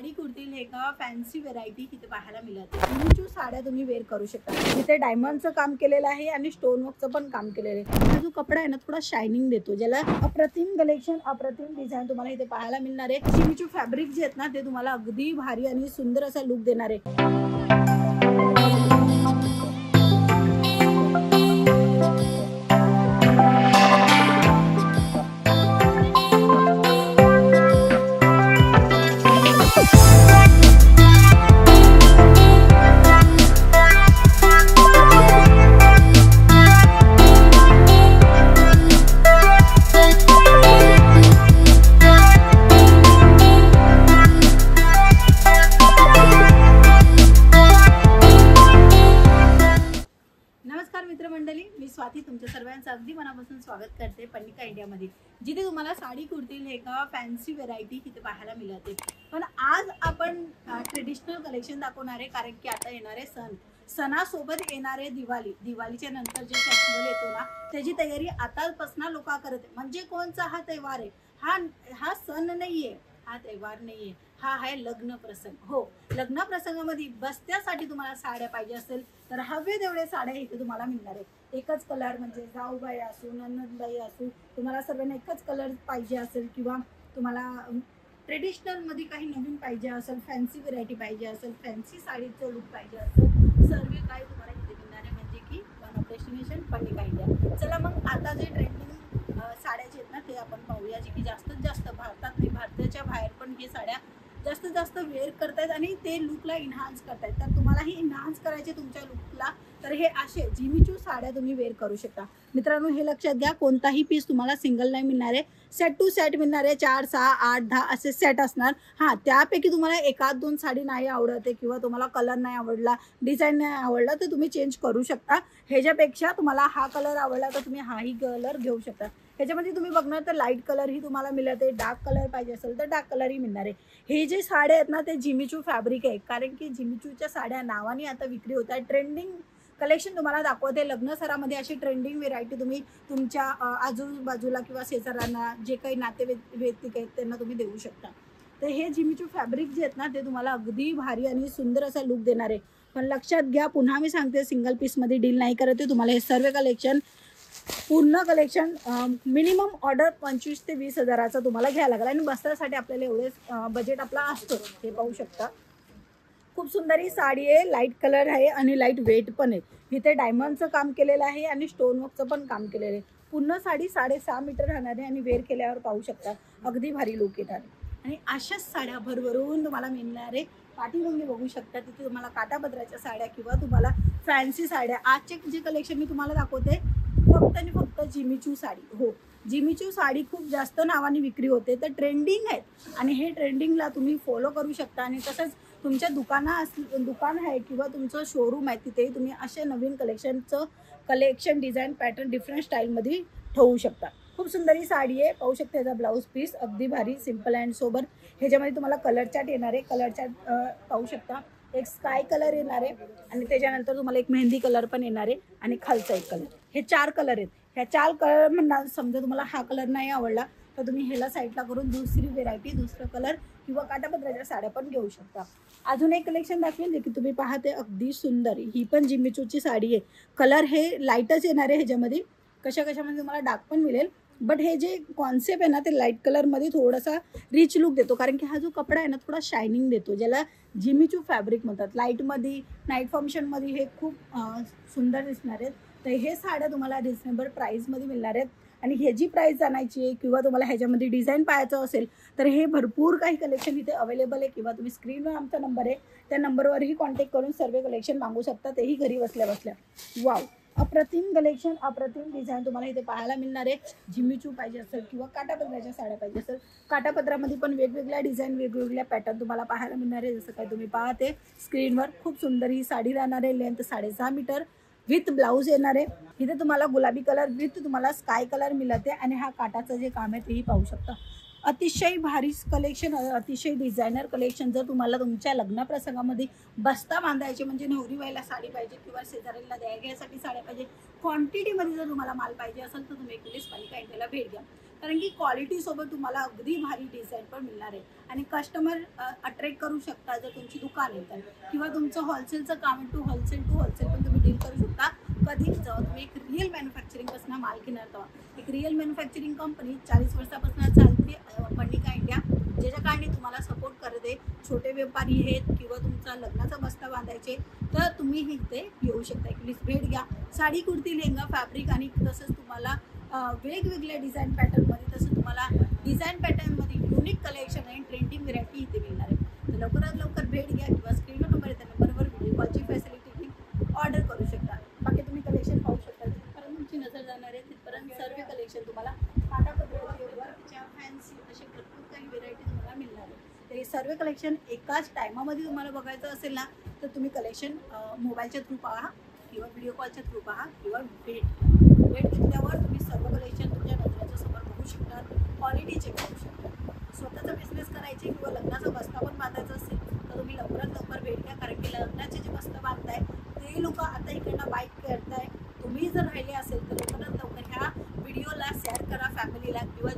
Sari kurti lehenga fancy variety इथे पाहायला मिळते। जिमीचू साड्या तुम्ही वेअर करू शकता। इथे डायमंडचं काम केलेलं आहे आणि स्टोन वर्कचं पण काम केलेलं आहे। हा जो कपडा आहे ना थोडा शायनिंग देतो, ज्याला अप्रतिम कलेक्शन अप्रतिम डिझाइन तुम्हाला इथे पाहायला मिळणार आहे। जिमीचू फॅब्रिक जे आहेत ना ते तुम्हाला अगदी भारी आणि सुंदर असा लुक देणार आहे। मित्रमंडळी, मी स्वाती तुमच्या सर्वांचं अगदी मनापासून स्वागत करते पन्निका इंडियामध्ये, जिथे तुम्हाला साडी कुर्ती लेहंगा फॅन्सी व्हरायटी इथे पाहायला मिळते। पण आज आपण ट्रेडिशनल कलेक्शन दाखवणार आहे, कारण की आता येणारे सणासोबत येणारे दिवाळीच्या नंतर जे फेस्टिवल येतो ना त्याची तयारी आतापासून लोक करत आहे। म्हणजे कोणचा हा त्योहार आहे? हा सण नाहीये, हा त्योहार नाहीये, हा आहे लग्न प्रसंग। हो, लग्न प्रसंगामध्ये बसत्यासाठी तुम्हाला साड्या पाहिजे असेल तर हवे तेवढे साड्या इथे तुम्हाला मिळणार आहे। एकच कलर, म्हणजे जाऊबाई असू नंदबाई असू, तुम्हाला सर्वांना एकच कलर पाहिजे असेल किंवा तुम्हाला ट्रेडिशनल मध्ये काही नवीन पाहिजे असेल, फॅन्सी व्हरायटी पाहिजे असेल, फॅन्सी साडीचं लुक पाहिजे असेल, सर्व काही तुम्हाला इथे मिळणार आहे। म्हणजे की वन ऑफ डेस्टिनेशन पन्निका इंडिया। चला मग आता जे ट्रेंडिंग साड्या जे आहेत ना ते आपण पाहूया, जे की जास्तीत जास्त भारतात नाही भारताच्या बाहेर पण हे साड्या जास्तीत जास्त वेअर करतायत आणि ते लुकला इन्हान्स करतायत। तर तुम्हालाही इन्हान्स करायचे तुमच्या लुकला, तर हे असे जिमीचू साड्या तुम्ही वेअर करू शकता। मित्रांनो, हे लक्षात घ्या, कोणताही पीस तुम्हाला सिंगल नाही मिळणार आहे, सेट टू सेट मिळणार आहे। 4, 6, 8, 10 असे सेट असणार। हां, त्यापैकी तुम्हाला एखाद दोन साडी नाही आवडत आहे किंवा तुम्हाला कलर नाही आवडला, डिझाईन नाही आवडला, तर तुम्ही चेंज करू शकता। ह्याच्यापेक्षा तुम्हाला हा कलर आवडला तर तुम्ही हाही कलर घेऊ शकता। ह्याच्यामध्ये तुम्ही बघणार तर लाईट कलर ही तुम्हाला मिळत आहे, डार्क कलर पाहिजे असेल तर डार्क कलरही मिळणार आहे। हे जे साड्या आहेत ना ते जिमीचू फॅब्रिक आहे, कारण की जिमीचूच्या साड्या नावाने आता विक्री होत आहे। ट्रेंडिंग कलेक्शन तुम्हाला दाखवते। लग्न सरामध्ये अशी ट्रेंडिंग व्हेरायटी तुम्ही तुमच्या आजूबाजूला किंवा शेजाऱ्यांना जे काही नातेवाईक आहेत त्यांना तुम्ही देऊ शकता। तर हे जिमीचू फॅब्रिक जे आहेत ना ते तुम्हाला अगदी भारी आणि सुंदर असा लुक देणार आहे। पण लक्षात घ्या, पुन्हा मी सांगते, सिंगल पीसमध्ये डील नाही करत आहे। तुम्हाला हे सर्व कलेक्शन पूर्ण कलेक्शन मिनिमम ऑर्डर 25 ते 20 हजाराचा तुम्हाला घ्यायला लागेल आणि बसण्यासाठी आपल्याला एवढेच बजेट आपला असतो। हे पाहू शकता, खूप सुंदर ही साडी आहे, लाईट कलर आहे आणि लाईट वेट पण आहे। इथे डायमंडचं काम केलेलं आहे आणि स्टोन वर्कचं पण काम केलेलं आहे। पूर्ण साडी 6.5 मीटर राहणार आहे आणि वेअर केल्यावर पाहू शकता अगदी भारी लुक येणार आहे। आणि अशाच साड्या भरभरून तुम्हाला मिळणार आहे। पाठीमागे बघू शकता, तिथे तुम्हाला काठापदराच्या साड्या किंवा तुम्हाला फॅन्सी साड्या। आजचे जे कलेक्शन मी तुम्हाला दाखवते फक्त आणि फक्त जिमीचू साडी। हो, जिमीचू साडी खूप जास्त नावाने विक्री होते, तर ट्रेंडिंग आहेत आणि हे ट्रेंडिंगला तुम्ही फॉलो करू शकता। आणि तसंच तुमच्या दुकान आहे किंवा तुमचं शोरूम आहे, तिथेही तुम्ही असे नवीन कलेक्शन डिझाईन पॅटर्न डिफरंट स्टाईलमध्ये ठेवू शकता। खूप सुंदर ही साडी आहे, पाहू शकता। याचा ब्लाऊज पीस अगदी भारी सिंपल अँड सोबर। ह्याच्यामध्ये तुम्हाला कलर चार्ट येणार आहे। कलर चार्ट पाहू शकता, एक स्काय कलर येणार आहे आणि त्याच्यानंतर तुम्हाला एक मेहंदी कलर पण येणार आहे आणि खालचा एक कलर। हे 4 कलर आहेत। ह्या 4 कलर म्हणणार, समजा तुम्हाला हा कलर नाही आवडला तर तुम्ही ह्याला साईडला करून दुसरी व्हेरायटी, दुसरं कलर किंवा काठापदराच्या साड्या पण घेऊ शकता। अजून एक कलेक्शन दाखवेल जे की तुम्ही पाहते अगदी सुंदर, ही पण जिमीचूची साडी आहे। कलर हे लाईटच येणार आहे, ह्याच्यामध्ये कशामध्ये तुम्हाला डार्क पण मिळेल, बट हे जे कॉन्सेप्ट आहे ना ते लाईट कलरमध्ये थोडासा रिच लुक देतो, कारण की हा जो कपडा आहे ना थोडा शायनिंग देतो, ज्याला जिमीचू फॅब्रिक म्हणतात। लाईटमध्ये नाईट फंक्शनमध्ये हे खूप सुंदर दिसणार आहेत। तर हे साड्या तुम्हाला रिजनेबल प्राईसमध्ये मिळणार आहेत आणि ह्याची प्राईस जाणायची आहे किंवा तुम्हाला ह्याच्यामध्ये डिझाईन पाहायचं असेल तर हे भरपूर काही कलेक्शन इथे अवेलेबल आहे, किंवा तुम्ही स्क्रीनवर आमचा नंबर आहे त्या नंबरवरही कॉन्टॅक्ट करून सर्व कलेक्शन मागू शकता, तेही घरी बसल्या। वाव, अप्रतिम कलेक्शन अप्रतिम डिझाईन तुम्हाला इथे पाहायला मिळणार आहे। जिमीचू पाहिजे असेल किंवा काठापदराच्या साड्या पाहिजे असेल, काठापदरामध्ये पण वेगवेगळ्या डिझाईन वेगवेगळ्या पॅटर्न तुम्हाला पाहायला मिळणार आहे। जसं काही तुम्ही पाहते स्क्रीनवर, खूप सुंदर ही साडी राहणार आहे। लेंथ 6.5 मीटर विथ ब्लाऊज येणार आहे। इथे तुम्हाला गुलाबी कलर विथ तुम्हाला स्काय कलर मिळते आणि हा काटाचं जे काम आहे तेही पाहू शकता। अतिशय भारी कलेक्शन, अतिशय डिझायनर कलेक्शन। जर तुम्हाला तुमच्या लग्न प्रसंगामध्ये बस्ता बांधायचे, म्हणजे नवरी बाईला साडी पाहिजे किंवा शेजाऱ्यांना द्यायसाठी साड्या पाहिजे, क्वांटिटीमध्ये जर तुम्हाला माल पाहिजे असेल तर तुम्ही एकवेळेस पन्निका इंडियाला भेट द्या। कारण की क्वालिटी सोबत तुम्हाला अगदी भारी डिझाईन पण मिळणार आहे आणि कस्टमर अट्रॅक्ट करू शकता जर तुमची दुकान आहे तर, किंवा तुमचं होलसेलचं काम टू होलसेल पण तुम्ही डील करू शकता. कधी जेव्हा तुम्ही एक रिअल मॅन्युफॅक्चरिंगपासून माल घेणार तेव्हा एक रिअल मॅन्युफॅक्चरिंग कंपनी 40 वर्षापासून चालते पर्णिका इंडिया, ज्याच्या कारणे तुम्हाला सपोर्ट करते. छोटे व्यापारी आहेत किंवा तुमचा लग्नाचा बस्ता बांधायचे तर तुम्ही इथे येऊ शकता. एक प्लीज भेट घ्या. साडी कुर्ती लेहंगा फॅब्रिक आणि तसंच तुम्हाला वेगवेगळ्या डिझाईन पॅटर्नमध्ये, तसं तुम्हाला डिझाईन पॅटर्नमध्ये युनिक कलेक्शन आणि ट्रेंडिंग व्हरायटी इथे मिळणार आहे. तर लवकरात लवकर भेट घ्या किंवा स्क्रीनवर नंबर आहे त्या नंबरवर व्हिडिओ कॉलची फॅसिलिटी ऑर्डर करू शकता. बाकी तुम्ही कलेक्शन पाहू शकता. जिथपर्यंत तुमची नजर जाणार आहे तिथपर्यंत सर्व कलेक्शन तुम्हाला काठापदराचे वर्कच्या फॅन्सी असे भरपूर काही व्हेरायटी तुम्हाला मिळणार आहे. तर हे सर्व कलेक्शन एकाच टायमामध्ये तुम्हाला बघायचं असेल ना तर तुम्ही कलेक्शन मोबाईलच्या थ्रू पहा किंवा व्हिडिओ कॉलच्या थ्रू पहा किंवा भेट घेतल्यावर तुम्ही सर्व कलेक्शन तुमच्या नजरेच्या समोर बघू शकता. क्वालिटी चेक करू शकता. स्वतःचा बिझनेस करायचे किंवा लग्नाचा बस्ता पण बांधायचा असेल तर तुम्ही लवकरात लवकर भेट घ्या. कारण की लग्नाचे जे बस्ता बांधताय ते लोक आता इकडनं बाईक करताय. तुम्ही जर राहिले असेल तर लवकरात लवकर ह्या व्हिडिओला शेअर करा फॅमिलीला किंवा